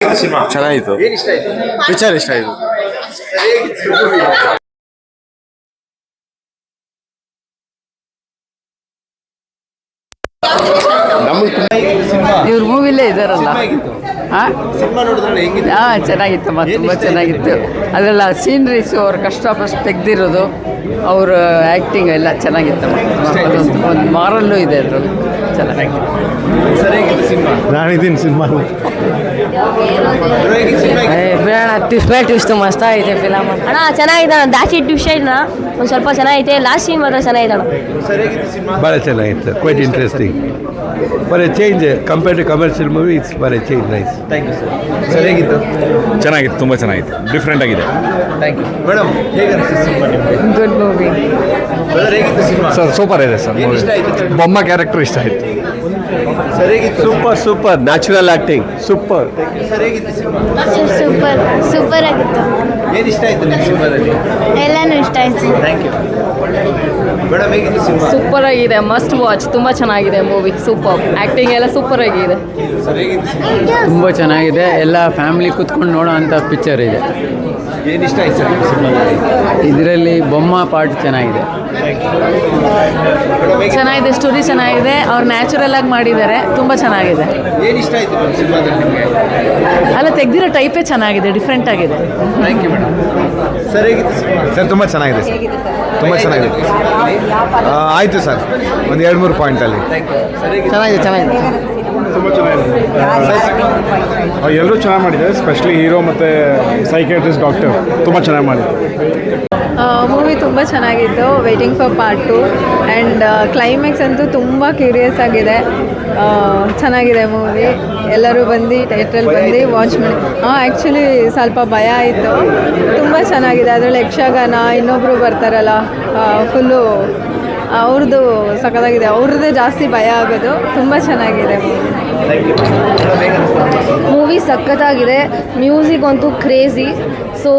Cinema ಚೆನ್ನಾಗಿತ್ತು. ಏನ್ ಇಷ್ಟ ಆಯ್ತು? ಪಿಕ್ಚರ್ ಇಷ್ಟ ಆಯಿತು. ಇವ್ರ ಮೂವಿಲೇ ಇದಾರಲ್ಲ. ಸಿನಿಮಾ ನೋಡಿದ್ರೆ ಹೆಂಗಿದೆ? ಚೆನ್ನಾಗಿತ್ತು, ತುಂಬ ಚೆನ್ನಾಗಿತ್ತು. ಅದೆಲ್ಲ ಸೀನ್ರೀಸು ಅವ್ರು ಕಷ್ಟಪಟ್ಟು ತೆಗ್ದಿರೋದು, ಅವ್ರ ಆ್ಯಕ್ಟಿಂಗ್ ಎಲ್ಲ ಚೆನ್ನಾಗಿತ್ತು. ಒಂದು ಮಾರಲ್ಲೂ ಇದೆ ಅದರಲ್ಲಿ. ಚೆನ್ನಾಗಿತ್ತು. ಸರಿಯಾಗಿತ್ತು ಸಿನಿಮಾ. ನಾನಿದ್ದೀನಿ ಸಿನಿಮಾ ಟ್ವಿಸ್ಟ್ ಮಸ್ತ್ ಐತೆ ಫಿಲಮ್. ಅಣ್ಣ ಚೆನ್ನಾಗಿದೆ, ದಾಸಿ ಟ್ವಿಸ್ಟ್ ಒಂದು ಸ್ವಲ್ಪ ಚೆನ್ನಾಗೈತೆ. ಲಾಸ್ಟ್ ಸೀನ್ ಮಾತ್ರ ಚೆನ್ನಾಗಿದೆ ಅಣ್ಣ. ಸರಿಯಾಗಿತ್ತು ಸಿನಿಮಾ. ಭಾಳ ಚೆನ್ನಾಗಿತ್ತು, ಕ್ವೈಟ್ ಇಂಟ್ರೆಸ್ಟಿಂಗ್. ಬರೀ change compare to commercial movie, it's ಬರೀ change nice. Thank you sir. ಸರಿಯಾಗಿತ್ತು. ಚೆನ್ನಾಗಿತ್ತು, ತುಂಬ ಚೆನ್ನಾಗಿತ್ತು, ಡಿಫ್ರೆಂಟ್ ಆಗಿದೆ. Thank you madam. ಹೇಗೆ ಅನಿಸ್ತು ಸಿನಿಮಾ ನಿಮಗೆ? Good movie. ಬ್ರದರ್ ಹೇಗಿತ್ತು ಸಿನಿಮಾ? ಸರ್ ಸೂಪರ್ ಇದೆ ಸರ್. ಏನು ಇಷ್ಟ ಆಯ್ತು? ಬೊಮ್ಮ ಕ್ಯಾರೆಕ್ಟರ್ ಇಷ್ಟ ಆಯಿತು. ಸರಿಯಾಗಿತ್ತು. Super natural acting super. ಸರಿಯಾಗಿತ್ತು ಸಿನಿಮಾ. ಸೂಪರ್ ಆಗಿತ್ತು. ಏನು ಇಷ್ಟ ಆಯ್ತು ನಿಮ್ಮ ಸಿನಿಮಾದಲ್ಲಿ? ಎಲ್ಲಾನು ಇಷ್ಟ ಆಯ್ತು. Thank you madam. ಹೇಗಿತ್ತು ಸಿನಿಮಾ? ಸೂಪರ್ ಆಗಿದೆ, ಮಸ್ಟ್ ವಾಚ್. ತುಂಬ ಚೆನ್ನಾಗಿದೆ ಮೂವಿ, ಸೂಪರ್. ಆ್ಯಕ್ಟಿಂಗ್ ಎಲ್ಲ ಸೂಪರ್ ಆಗಿದೆ. ಸರಿಯಾಗಿತ್ತು ಸಿನಿಮಾ. ತುಂಬ ಚೆನ್ನಾಗಿದೆ, ಎಲ್ಲ ಫ್ಯಾಮಿಲಿ ಕೂತ್ಕೊಂಡು ನೋಡೋ ಅಂಥ ಪಿಕ್ಚರ್ ಇದೆ. ಏನು ಇಷ್ಟ ಆಯ್ತು ಸರ್ ಸಿನಿಮಾದಲ್ಲಿ? ಇದರಲ್ಲಿ ಬೊಮ್ಮ ಪಾರ್ಟ್ ಚೆನ್ನಾಗಿದೆ. ಚೆನ್ನಾಗಿದೆ, ಸ್ಟೋರಿ ಚೆನ್ನಾಗಿದೆ, ಅವ್ರು ನ್ಯಾಚುರಲ್ ಆಗಿ ಮಾಡಿದ್ದಾರೆ, ತುಂಬ ಚೆನ್ನಾಗಿದೆ. ಏನು ಇಷ್ಟ ಆಯ್ತು ಮೇಡಮ್ ಸಿನಿಮಾದಲ್ಲಿ ನಿಮಗೆ? ಅಲ್ಲ, ತೆಗ್ದಿರೋ ಟೈಪೇ ಚೆನ್ನಾಗಿದೆ, ಡಿಫ್ರೆಂಟ್ ಆಗಿದೆ. Thank you madam. ಸರಿಯಾಗಿತ್ತು ಸಿನಿಮಾ. ಸರ್ ತುಂಬ ಚೆನ್ನಾಗಿದೆ ಸರ್, ತುಂಬ ಚೆನ್ನಾಗಿದೆ. ಆಯಿತು ಸರ್, ಒಂದು 2-3 ಪಾಯಿಂಟಲ್ಲಿ ಥ್ಯಾಂಕ್ ಯು. ಸರಿಯಾಗಿತ್ತು. ಚೆನ್ನಾಗಿದೆ. ತುಂಬ ಚೆನ್ನಾಗಿದೆ. ಎಲ್ಲರೂ ಚೆನ್ನಾಗಿ ಮಾಡಿದ್ದಾರೆ, ಸ್ಪೆಷಲಿ ಹೀರೋ ಮತ್ತು ಸೈಕಿಯಾಟ್ರಿಸ್ಟ್ ಡಾಕ್ಟರ್ ತುಂಬ ಚೆನ್ನಾಗಿ ಮಾಡಿದ್ದಾರೆ. ಮೂವಿ ತುಂಬ ಚೆನ್ನಾಗಿತ್ತು. Waiting for part 2 and climax ಅಂತೂ ತುಂಬ ಕ್ಯೂರಿಯಸ್ ಆಗಿದೆ. ಚೆನ್ನಾಗಿದೆ ಮೂವಿ. ಎಲ್ಲರೂ ಬಂದು ಥಿಯೇಟ್ರಲ್ಲಿ ಬಂದು ವಾಚ್ ಮಾಡಿ. ಆ್ಯಕ್ಚುಲಿ ಸ್ವಲ್ಪ ಭಯ ಆಯಿತು. ತುಂಬ ಚೆನ್ನಾಗಿದೆ. ಅದರಲ್ಲಿ ಯಕ್ಷಗಾನ ಇನ್ನೊಬ್ಬರು ಬರ್ತಾರಲ್ಲ, ಫುಲ್ಲು ಅವ್ರದ್ದು ಸಖತ್ತಾಗಿದೆ. ಅವ್ರದ್ದೇ ಜಾಸ್ತಿ ಭಯ ಆಗೋದು. ತುಂಬ ಚೆನ್ನಾಗಿದೆ ಮೂವಿ ಸಖತ್ತಾಗಿದೆ. ಮ್ಯೂಸಿಕ್ ಅಂತೂ ಕ್ರೇಜಿ. ಸೊ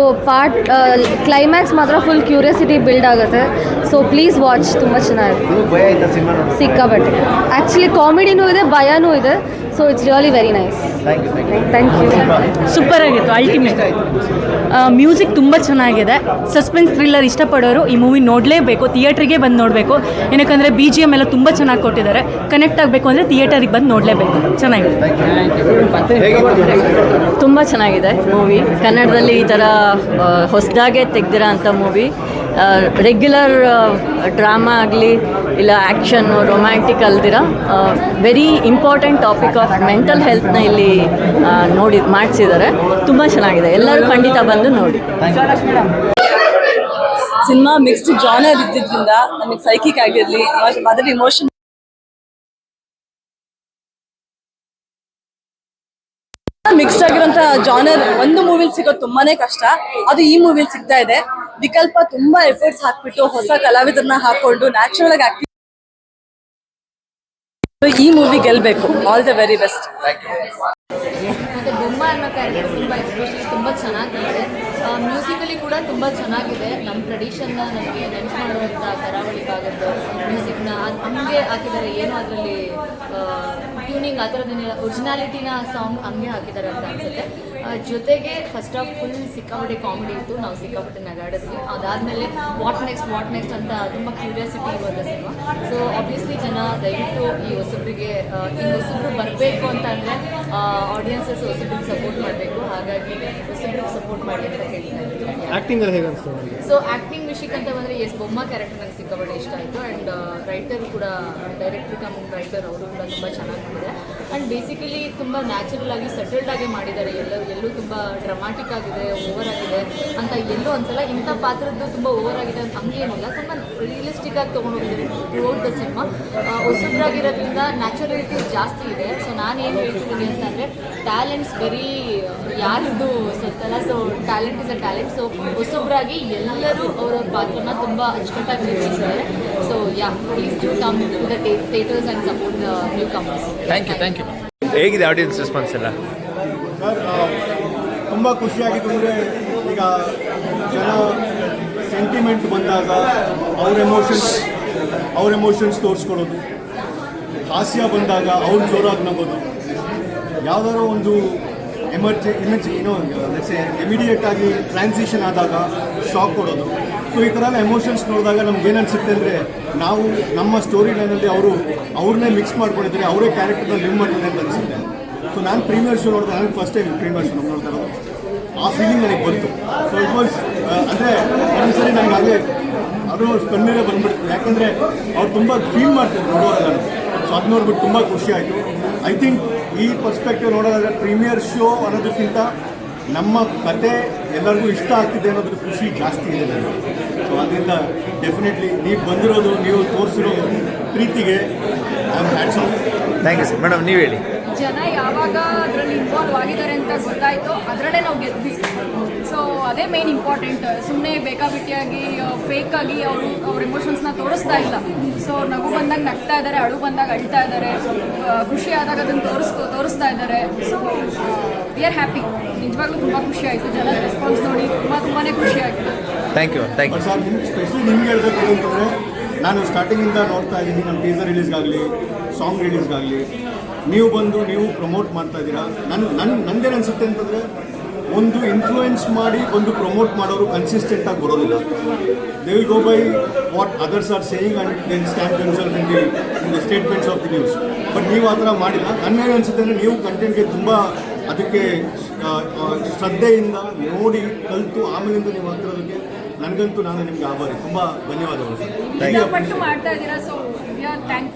ಕ್ಲೈಮ್ಯಾಕ್ಸ್ ಮಾತ್ರ ಫುಲ್ ಕ್ಯೂರಿಯಾಸಿಟಿ ಬಿಲ್ಡ್ ಆಗುತ್ತೆ. So please watch. ತುಂಬ ಚೆನ್ನಾಗಿದೆ. ಭಯ ಆಯ್ತಾ ಸಿನಿಮಾ ನೋಡಿ? ಸಿಕ್ಕಾಬಟ್ಟೆ. ಆ್ಯಕ್ಚುಲಿ ಕಾಮಿಡಿನೂ ಇದೆ, ಭಯನೂ ಇದೆ. So it's really very nice. Thank you. Thank you. Super ಆಗಿತ್ತು, ಅಲ್ಟಿಮೇಟ್. ಮ್ಯೂಸಿಕ್ ತುಂಬ ಚೆನ್ನಾಗಿದೆ. ಸಸ್ಪೆನ್ಸ್ ಥ್ರಿಲ್ಲರ್ ಇಷ್ಟಪಡೋರು ಈ ಮೂವಿ ನೋಡಲೇಬೇಕು, ಥಿಯೇಟ್ರಿಗೆ ಬಂದು ನೋಡಬೇಕು. ಏನಕ್ಕಂದರೆ BGM ಎಲ್ಲ ತುಂಬ ಚೆನ್ನಾಗಿ ಕೊಟ್ಟಿದ್ದಾರೆ. ಕನೆಕ್ಟ್ ಆಗಬೇಕು ಅಂದರೆ ಥಿಯೇಟರಿಗೆ ಬಂದು ನೋಡಲೇಬೇಕು. ಚೆನ್ನಾಗಿದೆ. ತುಂಬ ಚೆನ್ನಾಗಿದೆ ಮೂವಿ. ಕನ್ನಡದಲ್ಲಿ ಈ ಥರ ಹೊಸದಾಗೆ ತೆಗ್ದಿರೋ ಅಂಥ ಮೂವಿ. ರೆಗ್ಯುಲರ್ ಡ್ರಾಮಾ ಆಗಲಿ ಇಲ್ಲ ಆ್ಯಕ್ಷನ್ನು ರೊಮ್ಯಾಂಟಿಕ್ ಅಲ್ದಿರ very important topic of mental ಹೆಲ್ತ್ನ ಇಲ್ಲಿ ಮಾಡಿಸಿದ್ದಾರೆ. ತುಂಬ ಚೆನ್ನಾಗಿದೆ, ಎಲ್ಲರೂ ಖಂಡಿತ ಬಂದು ನೋಡಿ. ಸಿನಿಮಾ ಮಿಕ್ಸ್ಡ್ ಜಾನರ್ ಇದ್ದಿದ್ದರಿಂದ ನಮಗೆ ಸೈಕಿಕ್ ಆಗಿರಲಿ, ಅದರ ಇಮೋಷನ್ ಮಿಕ್ಸ್ಡ್ ಆಗಿರೋಂಥ ಜಾನರ್ ಒಂದು ಮೂವಿಲಿ ಸಿಗೋದು ತುಂಬಾನೇ ಕಷ್ಟ. ಅದು ಈ ಮೂವಿಲಿ ಸಿಗ್ತಾ ಇದೆ. ವಿಕಲ್ಪ ತುಂಬಾ ಎಫರ್ಟ್ಸ್ ಹಾಕ್ಬಿಟ್ಟು ಹೊಸ ಕಲಾವಿದರನ್ನ ಹಾಕೊಂಡು ನ್ಯಾಚುರಲ್ ಆಗಿ ಆಕ್ಟಿಂಗ್. ಈ ಮೂವಿ ಗೆಲ್ಬೇಕು. All the very best. ಮತ್ತು ಬೊಮ್ಮ ಅನ್ನೋ ಕ್ಯಾರೆಕ್ಟರ್ ತುಂಬ ಎಕ್ಸ್ಪೆಷಲಿ ತುಂಬ ಚೆನ್ನಾಗಿ ಮಾಡಿದೆ. ಮ್ಯೂಸಿಕಲಿ ಕೂಡ ತುಂಬ ಚೆನ್ನಾಗಿದೆ. ನಮ್ಮ ಟ್ರೆಡಿಷನ್ನ ನಮಗೆ ನೆನಪು ಮಾಡುವಂಥ ಕರಾವಳಿ ಭಾಗದ ಮ್ಯೂಸಿಕ್ನ ಹಂಗೆ ಹಾಕಿದ್ದಾರೆ. ಏನೋ ಅದರಲ್ಲಿ ಟ್ಯೂನಿಂಗ್ ಆ ಥರದ್ದೇನಿಲ್ಲ, ಒರಿಜಿನಾಲಿಟಿನ ಸಾಂಗ್ ಹಂಗೆ ಹಾಕಿದ್ದಾರೆ ಅಂತ ಅನಿಸುತ್ತೆ. ಜೊತೆಗೆ ಫಸ್ಟ್ ಆಫ್ ಫುಲ್ ಸಿಕ್ಕಾಪಟ್ಟೆ ಕಾಮಿಡಿ ಇತ್ತು, ನಾವು ಸಿಕ್ಕಾಪಟ್ಟೆ ನಗಾಡಿದ್ವಿ. ಅದಾದಮೇಲೆ ವಾಟ್ ನೆಕ್ಸ್ಟ್ ಅಂತ ತುಂಬ ಕ್ಯೂರಿಯಾಸಿಟಿ ಇರುವಂಥ ಸಿನಿಮಾ. ಸೊ ಆಬ್ವಿಯಸ್ಲಿ ಜನ ದಯವಿಟ್ಟು ಈ ಹೊಸಬ್ರಿಗೆ ಹೊಸಬ್ರು ಬರಬೇಕು ಅಂತ ಅಂದರೆ ಆಡಿಯನ್ಸಸ್ ಹೊಸಬ್ರಿಗೆ ಸಪೋರ್ಟ್ ಮಾಡಬೇಕು. ಹಾಗಾಗಿ ಹೊಸಬ್ರಿಗೆ ಸಪೋರ್ಟ್ ಮಾಡಿ ಅಂತ ಹೇಳ್ತಾ ಇದ್ದೀನಿ. ಆ್ಯಕ್ಟಿಂಗ್ ಹೇಗೆ ಅನಿಸ್ತು? ಸೊ ಆ್ಯಕ್ಟಿಂಗ್ ವಿಷಯಕ್ಕೆ ಅಂತ ಬಂದರೆ ಬೊಮ್ಮ ಕ್ಯಾರೆಕ್ಟರ್ ನನಗೆ ಸಿಕ್ಕಾಪಟ್ಟೆ ಇಷ್ಟ ಆಯಿತು. ಆ್ಯಂಡ್ ರೈಟರ್ ಕೂಡ, ಡೈರೆಕ್ಟರ್ ಕಮ್ ರೈಟರ್ ಅವರು ಕೂಡ ತುಂಬ ಚೆನ್ನಾಗಿ ಮಾಡಿದ್ದಾರೆ. ಆ್ಯಂಡ್ ಬೇಸಿಕಲಿ ತುಂಬ ನ್ಯಾಚುರಲ್ ಆಗಿ ಸೆಟಲ್ಡ್ ಆಗಿ ಮಾಡಿದ್ದಾರೆ. ಎಲ್ಲೂ ತುಂಬ ಡ್ರಮಾಟಿಕ್ ಆಗಿದೆ, ಓವರ್ ಆಗಿದೆ ಅಂತ ಎಲ್ಲೂ ಅನ್ಸಲ್ಲ. ಇಂಥ ಪಾತ್ರದ್ದು ತುಂಬ ಓವರ್ ಆಗಿದೆ ಅಂತ ಹಂಗೇನಿಲ್ಲ, ತುಂಬ ರಿಯಲಿಸ್ಟಿಕ್ ಆಗಿ ತೊಗೊಂಡೋಗಿದ್ದಾರೆ ಥ್ರೂಔಟ್ ದ ಸಿನಿಮಾ. ಹೊಸಬ್ರಾಗಿರೋದ್ರಿಂದ ನ್ಯಾಚುರಲಿಟಿ ಜಾಸ್ತಿ ಇದೆ. ಸೊ ನಾನೇನು ಹೇಳ್ತಿದ್ದೀನಿ ಅಂತಂದರೆ ಟ್ಯಾಲೆಂಟ್ಸ್ ಬರೀ ಯಾರಿದು ಸತ್ತಲ್ಲ. So talent is a talent. So ಹೊಸಬ್ರಾಗಿ ಎಲ್ಲರೂ ಅವರ ಪಾತ್ರನ ತುಂಬ ಅಚ್ಚುಕಟ್ಟಾಗಿ ನಿರ್ವಹಿಸಿದ್ದಾರೆ. So please do come to the theatres and support the newcomers. Thank you. ಹೇಗಿದೆ ಆಡಿಯನ್ಸ್ ರೆಸ್ಪಾನ್ಸ್ ಎಲ್ಲ? ಸರ್ ತುಂಬ ಖುಷಿಯಾಗಿತ್ತು. ಅಂದರೆ ಈಗ ಜನ ಸೆಂಟಿಮೆಂಟ್ ಬಂದಾಗ ಅವ್ರ ಎಮೋಷನ್ಸ್ ತೋರಿಸ್ಕೊಡೋದು, ಹಾಸ್ಯ ಬಂದಾಗ ಅವ್ರು ಜೋರಾಗಿ ನಂಬೋದು, ಯಾವುದಾದ್ರು ಒಂದು ಇಮಿಡಿಯೇಟ್ ಆಗಿ ಟ್ರಾನ್ಸಿಷನ್ ಆದಾಗ ಶಾಕ್ ಕೊಡೋದು. ಸೊ ಈ ಥರ ಎಲ್ಲ ಎಮೋಷನ್ಸ್ ನೋಡಿದಾಗ ನಮ್ಗೆ ಏನು ಅನಿಸುತ್ತೆ ಅಂದರೆ ನಾವು ನಮ್ಮ ಸ್ಟೋರಿ ಲೈನಲ್ಲಿ ಅವ್ರನ್ನೇ ಮಿಕ್ಸ್ ಮಾಡ್ಕೊಂಡಿದ್ದಾರೆ, ಅವರೇ ಕ್ಯಾರೆಕ್ಟರ್ನ ಲಿವ್ ಮಾಡ್ತಾರೆ ಅಂತ ಅನಿಸುತ್ತೆ. ಸೊ ನಾನು ಪ್ರೀಮಿಯರ್ ಶೋ ನೋಡಿದೆ, ನನಗೆ ಫಸ್ಟ್ ಟೈಮ್ ಪ್ರೀಮಿಯರ್ ಶೋ ನೋಡ್ತಾ ಇರೋದು, ಆ ಫೀಲಿಂಗ್ ನನಗೆ ಬಂತು. ಸೊ ಇಟ್ ವಾಸ್ ಅಂದರೆ ಒಂದು ಸರಿ ನನಗೆ ಆಗಲೇ ಅದು ಕಣ್ಣೀರೇ ಬಂದ್ಬಿಡ್ತು, ಯಾಕಂದರೆ ಅವ್ರು ತುಂಬ ಫೀಲ್ ಮಾಡ್ತಾರೆ ನೋಡೋರೆಲ್ಲ. ಸೊ ಅದು ನೋಡ್ಬಿಟ್ಟು ತುಂಬ ಖುಷಿ ಆಯಿತು. ಐ ಥಿಂಕ್ ಈ ಪರ್ಸ್ಪೆಕ್ಟಿವ್ ನೋಡೋದಾದ್ರೆ ಪ್ರೀಮಿಯರ್ ಶೋ ಅನ್ನೋದಕ್ಕಿಂತ ನಮ್ಮ ಕತೆ ಎಲ್ಲರಿಗೂ ಇಷ್ಟ ಆಗ್ತಿದೆ ಅನ್ನೋದ್ರ ಖುಷಿ ಜಾಸ್ತಿ ಇದೆ ನನಗೆ. ಸೊ ಅದರಿಂದ ಡೆಫಿನೆಟ್ಲಿ ನೀವು ಬಂದಿರೋದು, ನೀವು ತೋರಿಸಿರೋ ಪ್ರೀತಿಗೆ I am hats off. Thank you sir. Madam ನೀವು ಹೇಳಿ. ಜನ ಯಾವಾಗ ಅದರಲ್ಲಿ ಇನ್ವಾಲ್ವ್ ಆಗಿದ್ದಾರೆ ಅಂತ ಗೊತ್ತಾಯಿತು, ಅದರಲ್ಲೇ ನಾವು ಗೆದ್ವಿ. ಸೊ ಅದೇ ಮೇನ್ ಇಂಪಾರ್ಟೆಂಟ್. ಸುಮ್ಮನೆ ಬೇಕಾಬಿಟ್ಟಿಯಾಗಿ ಫೇಕಾಗಿ ಅವ್ರ ಎಮೋಷನ್ಸ್ನ ತೋರಿಸ್ತಾ ಇಲ್ಲ. ಸೊ ನಗು ಬಂದಾಗ ನಗ್ತಾ ಇದ್ದಾರೆ, ಅಳು ಬಂದಾಗ ಅಳ್ತಾ ಇದ್ದಾರೆ, ಖುಷಿ ಆದಾಗ ಅದನ್ನು ತೋರಿಸ್ತಾ ಇದ್ದಾರೆ. So we are happy. ನಿಜವಾಗ್ಲೂ ತುಂಬ ಖುಷಿ ಆಯಿತು. ಜನರ ರೆಸ್ಪಾನ್ಸ್ ನೋಡಿ ತುಂಬಾ ಖುಷಿ ಆಯಿತು. Thank you. ಸರ್ ಸ್ಪೆಷಲಿ ನಿಮ್ಗೆ ಹೇಳ್ಬೇಕು ಅಂತಂದರೆ, ನಾನು ಸ್ಟಾರ್ಟಿಂಗಿಂದ ನೋಡ್ತಾ ಇದ್ದೀನಿ, ನಮ್ಮ ಟೀಸರ್ ರಿಲೀಸ್ಗಾಗಲಿ ಸಾಂಗ್ ರಿಲೀಸ್ಗಾಗಲಿ ನೀವು ಬಂದು ನೀವು ಪ್ರಮೋಟ್ ಮಾಡ್ತಾ ಇದ್ದೀರಾ. ನಂದೇನು ಅನಿಸುತ್ತೆ ಅಂತಂದರೆ, ಒಂದು ಇನ್ಫ್ಲೂಯೆನ್ಸ್ ಮಾಡಿ ಒಂದು ಪ್ರಮೋಟ್ ಮಾಡೋರು ಕನ್ಸಿಸ್ಟೆಂಟಾಗಿ ಬರೋದಿಲ್ಲ. They will go by what others are saying and then stand themselves in the statements of the news. But ನೀವು ಆ ಥರ ಮಾಡಿಲ್ಲ. ನನ್ನೇನು ಅನಿಸುತ್ತೆ ಅಂದರೆ, ನೀವು ಕಂಟೆಂಟ್ಗೆ ತುಂಬ ಅದಕ್ಕೆ ಶ್ರದ್ಧೆಯಿಂದ ನೋಡಿ ಕಲಿತು ಆಮೇಲಿಂದ ನೀವು ಆಗ್ತಿರೋದಕ್ಕೆ ನನಗಂತೂ ನಾನು ನಿಮ್ಗೆ ಆಭಾರಿ. ತುಂಬ ಧನ್ಯವಾದಗಳು ಸರ್.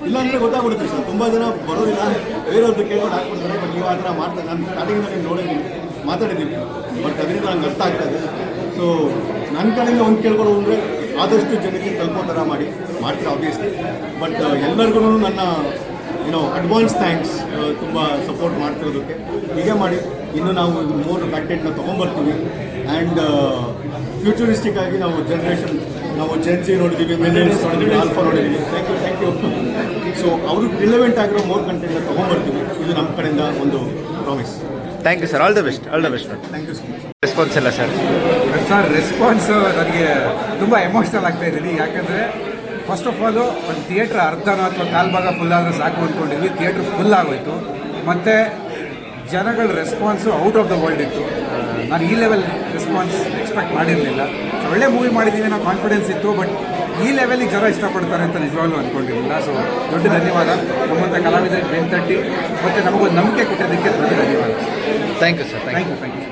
ಇಲ್ಲ ಅಂದರೆ ಗೊತ್ತಾಗ್ಬಿಡುತ್ತೆ ಸರ್, ತುಂಬ ಜನ ಬರೋದಿಲ್ಲ, ಬೇರೆಯವ್ರದ್ದು ಕೇಳ್ಕೊಂಡು ಹಾಕ್ಬಿಡ್ತಾರೆ. ಬಟ್ ನೀವು ಆ ಥರ ಮಾಡ್ತಾರೆ. ನಾನು ಸ್ಟಾರ್ಟಿಂಗಿಂದ ನೀವು ನೋಡಿದ್ದೀನಿ, ಮಾತಾಡಿದ್ದೀವಿ, ಬಟ್ ಅದರಿಂದ ನಂಗೆ ಅರ್ಥ ಆಗ್ತಾ ಇದೆ. ಸೊ ನನ್ನ ಕಡೆಯಿಂದ ಒಂದು ಕೇಳ್ಕೊಳ್ಳೋದು ಅಂದರೆ, ಆದಷ್ಟು ಜನಕ್ಕೆ ತಲುಪೋ ಥರ ಮಾಡ್ತೀರಾ ಆಬ್ವಿಯಸ್ಲಿ. ಬಟ್ ಎಲ್ಲರಿಗೂ ನನ್ನ ಅಡ್ವಾನ್ಸ್ ಥ್ಯಾಂಕ್ಸ್, ತುಂಬ ಸಪೋರ್ಟ್ ಮಾಡ್ತಿರೋದಕ್ಕೆ. ಹೀಗೆ ಮಾಡಿ ಇನ್ನು ನಾವು ಮೋರ್ ಕಂಟೆಂಟ್ನ ತೊಗೊಂಬರ್ತೀವಿ. ಆ್ಯಂಡ್ ಫ್ಯೂಚರಿಸ್ಟಿಕ್ ಆಗಿ ನಾವು ಜೆನ್ಸಿ ನೋಡಿದ್ದೀವಿ, ಮಿಲಿಯನ್ಸ್ ನೋಡಿದ್ದೀವಿ, ಆಲ್ಫಾ ನೋಡಿದ್ದೀವಿ. Thank you. ಸೊ ಅವ್ರಿಗೆ ರಿಲೆವೆಂಟ್ ಆಗಿರೋ ಮೋರ್ ಕಂಟೆಂಟ್ನ ತೊಗೊಂಬರ್ತೀವಿ. ಇದು ನಮ್ಮ ಕಡೆಯಿಂದ ಒಂದು promise. Thank you sir. All the best. Thank you so much. Response ಎಲ್ಲ ಸರ್? ಸರ್ ರೆಸ್ಪಾನ್ಸು ನನಗೆ ತುಂಬ ಎಮೋಷ್ನಲ್ ಆಗ್ತಾ ಇದ್ದೀನಿ. ಯಾಕಂದರೆ ಫಸ್ಟ್ ಆಫ್ ಆಲು ಒಂದು ಥಿಯೇಟ್ರ್ ಅರ್ಧನೋ ಅಥವಾ ಕಾಲು ಭಾಗ ಫುಲ್ ಆದರೆ ಸಾಕು ಅಂದ್ಕೊಂಡಿದ್ವಿ. ಥಿಯೇಟ್ರ್ ಫುಲ್ ಆಗೋಯಿತು. ಮತ್ತು ಜನಗಳ response out of the world ಇತ್ತು. ನಾನು ಈ ಲೆವೆಲ್ ರೆಸ್ಪಾನ್ಸ್ ಎಕ್ಸ್ಪೆಕ್ಟ್ ಮಾಡಿರಲಿಲ್ಲ. ಒಳ್ಳೆ ಮೂವಿ ಮಾಡಿದ್ದೀವಿ ಅನ್ನೋ ಕಾನ್ಫಿಡೆನ್ಸ್ ಇತ್ತು. ಬಟ್ ಈ ಲೆವೆಲಿಗೆ ಜನ ಇಷ್ಟಪಡ್ತಾರೆ ಅಂತ ನಿಜವಾಗ್ಲೂ ಅಂದ್ಕೊಂಡಿರಲಿಲ್ಲ. ಸೊ ದೊಡ್ಡ ಧನ್ಯವಾದ ನಮ್ಮಂಥ ಕಲಾವಿದರಿಗೆ ಬೆನ್ ತಟ್ಟಿ ಮತ್ತು ನಮಗೊಂದು ನಂಬಿಕೆ ಕೊಟ್ಟಿದ್ದಕ್ಕೆ ದೊಡ್ಡ ಧನ್ಯವಾದ. Thank you sir. Thank you.